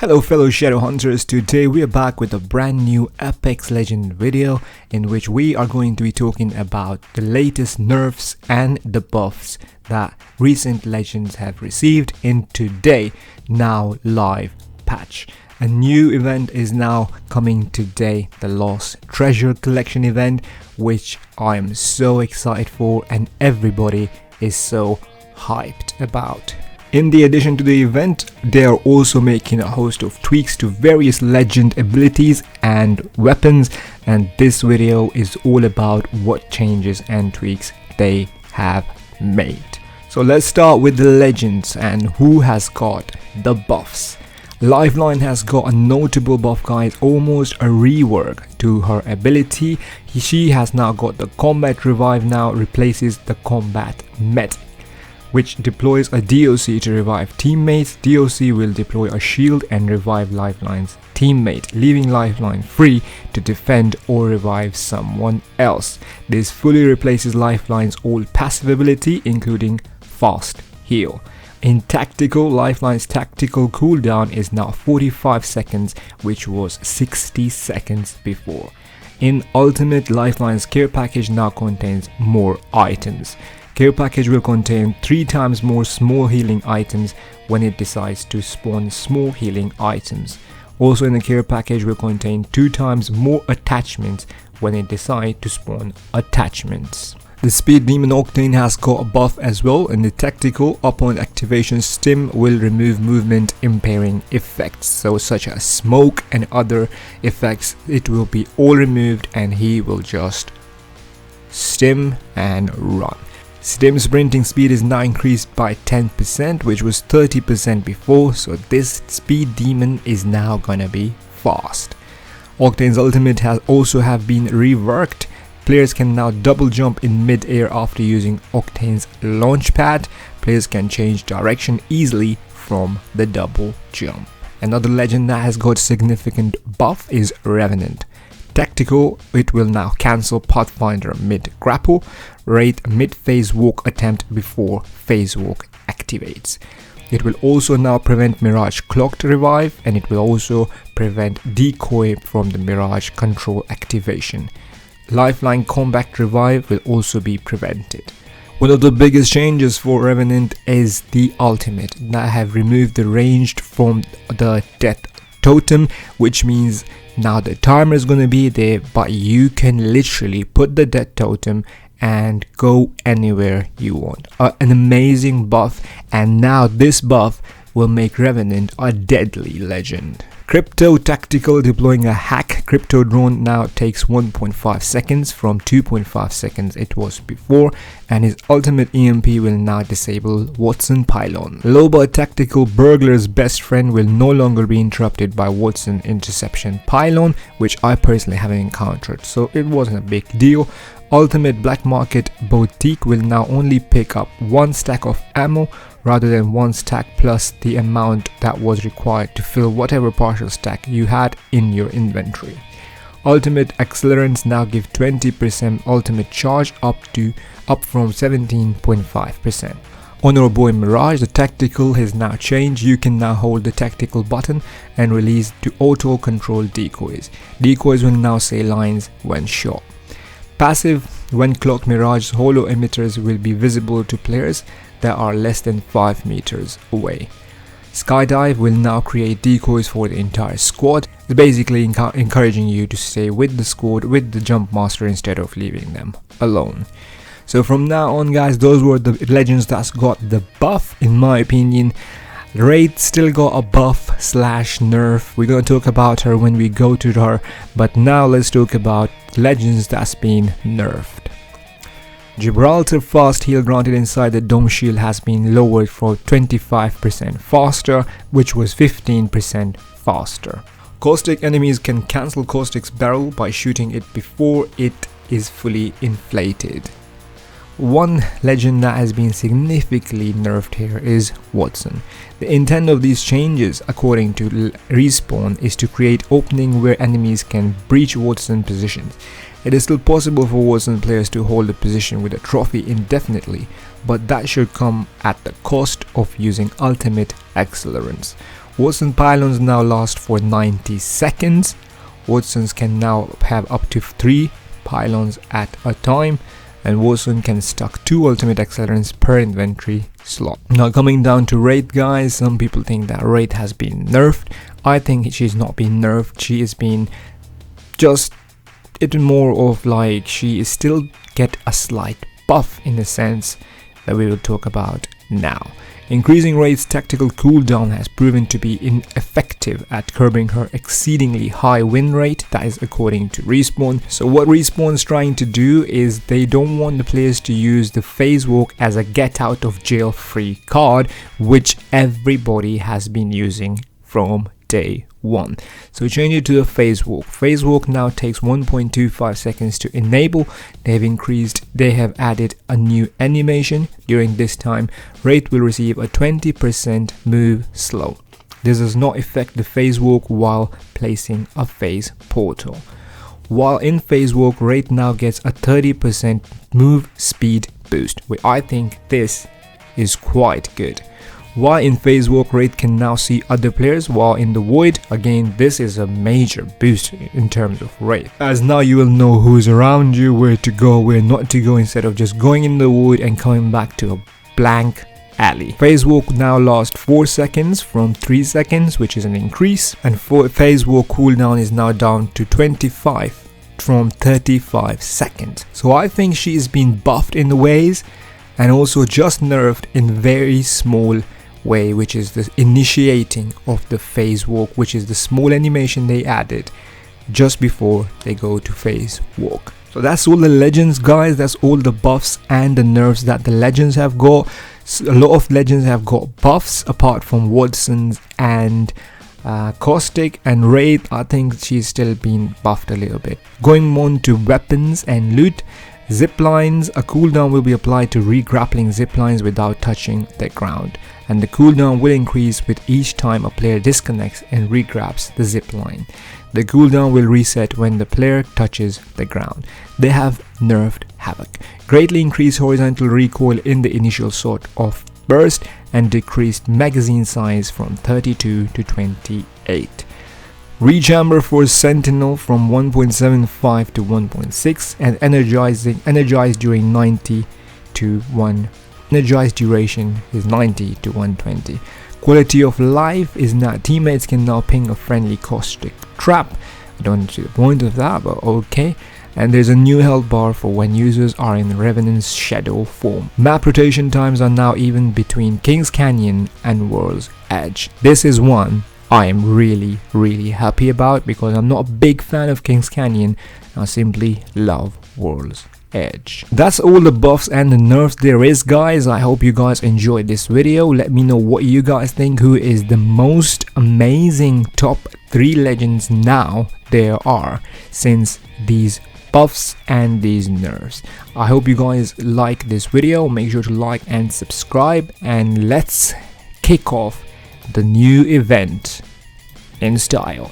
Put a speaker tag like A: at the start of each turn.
A: Hello fellow Shadow Hunters, today we are back with a brand new Apex Legend video in which we are going to be talking about the latest nerfs and the buffs that recent legends have received in today now live patch. A new event is now coming today, the Lost Treasure Collection event, which I am so excited for and everybody is so hyped about. In the addition to the event, they are also making a host of tweaks to various legend abilities and weapons, and this video is all about what changes and tweaks they have made. So let's start with the legends and who has got the buffs. Lifeline has got a notable buff, guys, almost a rework to her ability. She has now got the combat revive, now replaces the combat med, which deploys a DOC to revive teammates. DOC will deploy a shield and revive Lifeline's teammate, leaving Lifeline free to defend or revive someone else. This fully replaces Lifeline's old passive ability, including fast heal. In tactical, Lifeline's tactical cooldown is now 45 seconds, which was 60 seconds before. In ultimate, Lifeline's care package now contains more items. Care package will contain 3 times more small healing items when it decides to spawn small healing items. Also in the care package will contain 2 times more attachments when it decides to spawn attachments. The speed demon Octane has got a buff as well. In the tactical, upon activation, stim will remove movement impairing effects, so such as smoke and other effects. It will be all removed and he will just stim and run. Stim sprinting speed is now increased by 10%, which was 30% before, so this speed demon is now gonna be fast. Octane's ultimate has also been reworked. Players can now double jump in mid-air after using Octane's launchpad. Players can change direction easily from the double jump. Another legend that has got significant buff is Revenant. Tactical, it will now cancel Pathfinder mid-grapple, Wraith mid-phase walk attempt before phase walk activates. It will also now prevent Mirage clocked revive, and it will also prevent decoy from the Mirage control activation. Lifeline combat revive will also be prevented. One of the biggest changes for Revenant is the ultimate that have removed the ranged from the death totem, which means now the timer is going to be there, but you can literally put the death totem and go anywhere you want. An amazing buff, and now this buff will make Revenant a deadly legend. Crypto Tactical, deploying a hack crypto drone now takes 1.5 seconds from 2.5 seconds it was before, and his ultimate EMP will now disable wattson pylon. Loba Tactical, burglar's best friend, will no longer be interrupted by wattson interception pylon, which I personally haven't encountered, so it wasn't a big deal. Ultimate Black Market Boutique will now only pick up 1 stack of ammo rather than 1 stack plus the amount that was required to fill whatever partial stack you had in your inventory. Ultimate Accelerants now give 20% ultimate charge up from 17.5%. Honor Boy Mirage, the tactical has now changed. You can now hold the tactical button and release to auto control decoys. Decoys will now say lines when shot. Passive, when clocked, Mirage holo emitters will be visible to players that are less than 5 meters away. Skydive will now create decoys for the entire squad, basically encouraging you to stay with the squad with the jump master instead of leaving them alone. So from now on, guys, those were the legends that's got the buff. In my opinion, Wraith still got a buff slash nerf. We're gonna talk about her when we go to her, but now let's talk about legends that's been nerfed. Gibraltar fast heal granted inside the dome shield has been lowered for 25% faster, which was 15% faster. Caustic enemies can cancel Caustic's barrel by shooting it before it is fully inflated. One legend that has been significantly nerfed here is wattson. The intent of these changes, according to Respawn, is to create opening where enemies can breach wattson positions. It is still possible for wattson players to hold a position with a trophy indefinitely, but that should come at the cost of using ultimate accelerants. Wattson pylons now last for 90 seconds. Wattsons can now have up to 3 pylons at a time, and Wattson can stack 2 ultimate accelerants per inventory slot. Now coming down to Wraith, guys, some people think that Wraith has been nerfed. I think she's not been nerfed. She has been just more of like, she is still get a slight buff in the sense that we will talk about now. Increasing Wraith's tactical cooldown has proven to be ineffective at curbing her exceedingly high win rate, that is according to Respawn. So what Respawn is trying to do is they don't want the players to use the phase walk as a get out of jail free card, which everybody has been using from day one. So change it to the phase walk. Phase walk now takes 1.25 seconds to enable. They have added a new animation. During this time, Wraith will receive a 20% move slow. This does not affect the phase walk while placing a phase portal. While in phase walk, Wraith now gets a 30% move speed boost, which I think this is quite good. While in phase walk, Wraith can now see other players, while in the void, again, this is a major boost in terms of Wraith, as now you will know who's around you, where to go, where not to go, instead of just going in the void and coming back to a blank alley. Phase walk now lasts 4 seconds from 3 seconds, which is an increase, and phase walk cooldown is now down to 25 from 35 seconds. So I think she's been buffed in the ways and also just nerfed in very small way, which is the initiating of the phase walk, which is the small animation they added just before they go to phase walk. So that's all the legends, guys. That's all the buffs and the nerfs that the legends have got. So a lot of legends have got buffs apart from Wattson's and Caustic, and Wraith, I think she's still been buffed a little bit. Going on to weapons and loot. Zip lines, a cooldown will be applied to re-grappling zip lines without touching the ground, and the cooldown will increase with each time a player disconnects and re-grabs the zip line. The cooldown will reset when the player touches the ground. They have nerfed Havoc, greatly increased horizontal recoil in the initial sort of burst, and decreased magazine size from 32 to 28. Rechamber for Sentinel from 1.75 to 1.6, and energized during 90 to 1. Energized duration is 90 to 120. Quality of life is now teammates can now ping a friendly caustic trap. I don't see the point of that, but okay. And there's a new health bar for when users are in Revenant's shadow form. Map rotation times are now even between King's Canyon and World's Edge. This is one I am really happy about, because I'm not a big fan of King's Canyon. I simply love World's Edge. That's all the buffs and the nerfs there is, guys. I hope you guys enjoyed this video. Let me know what you guys think, who is the most amazing top 3 legends now there are since these buffs and these nerfs. I hope you guys like this video. Make sure to like and subscribe, and let's kick off the new event in style.